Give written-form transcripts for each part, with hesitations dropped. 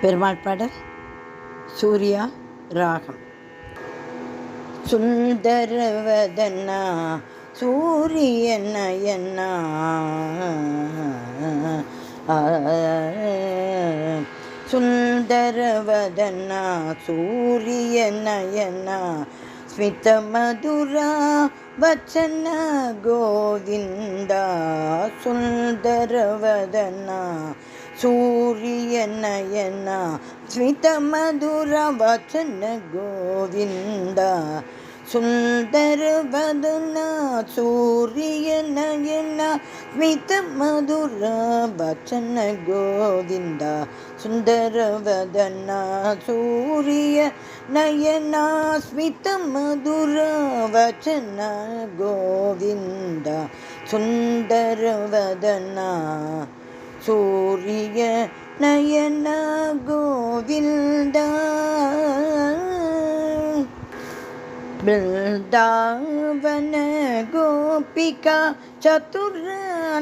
பெருமாள் பாடல். சூர்யா ராகம். சுந்தரவதனா சூரியனயனா சுந்தரவதனா சூரியனயனா ஸ்மிதமதுரா வச்சன கோவிந்தா. சுந்தரவதனா சூரியனயனா ஸ்மிதமதுரா வச்சன கோவிந்தா. சுந்தரவதனா சூரியனயனா ஸ்மிதமதுரா வச்சன கோவிந்தா. சுந்தரவதனா சூரியனயனா ஸ்மிதமதுரா வச்சன கோவிந்தா. சுந்தரவதனா சூரியனயனா கோவிந்தா. பிருந்தாவன கோபிகா சதுராநாதா.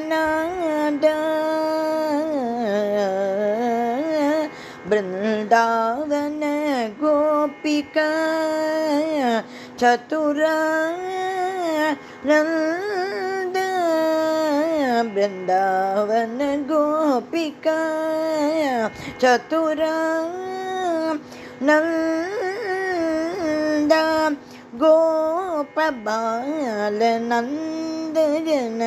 பிருந்தாவன கோபிகா சதுரானந்தா. பிருந்தாவன கோபிகா சதுரானந்தா. கோபபாலநந்தஜன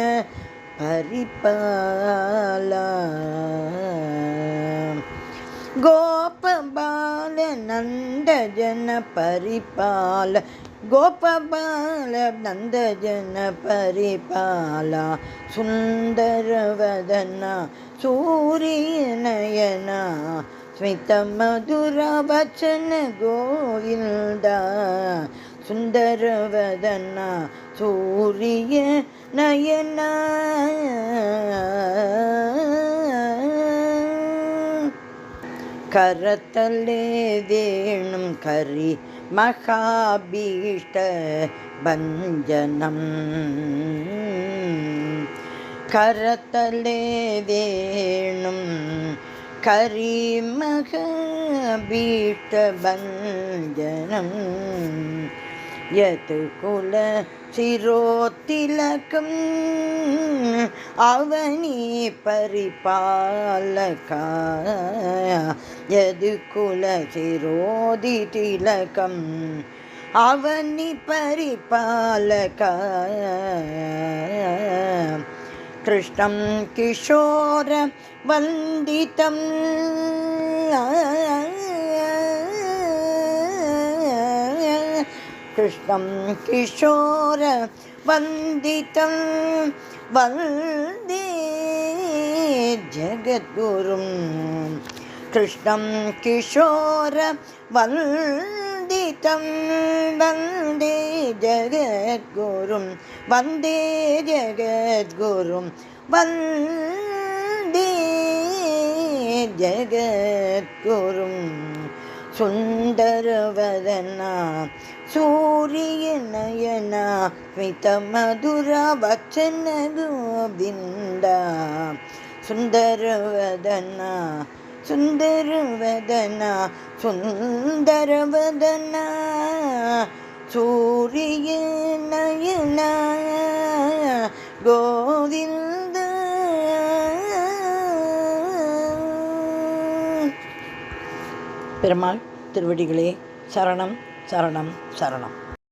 பரிபாலா. கோபபாலநந்தஜன பரிபால. கோபபாலநந்தஜன பரிபாலா. சுந்தரவதனா சூரியனயனா ஸ்மிதமதுரா வச்சன கோவிந்தா. சுந்தரவதனா சூரியனயனா. கரத்தலே வேணும் கரி மகாபீஷ்ட பஞ்சனம். கரத்தலே வேணும் கரி மகாபீஷ்ட பஞ்சனம். யது குல சிரோத்திலகம் அவனி பரிபாலகா. யது குல சிரோதி திலகம் அவனி பரிபாலகா. கிருஷ்ணம் கிஷோர வந்திதம் கிருஷ்ணம் கிஷோர வந்திதம் வந்தே ஜகத்குரும். கிருஷ்ணம் கிஷோர வந்திதம் வந்தே ஜகத்குரும். வந்தே ஜகத்குரும் வந்தே ஜகத்குரும். சுந்தரவதனா சூரியனயனா ஸ்மிதமதுரா வச்சன கோவிந்தா. சுந்தரவதனா சுந்தரவதனா சுந்தரவதனா சூரியனயனா கோவிந்தா. பெருமாள் திருவடிகளே சரணம் சரணம் சரணம்.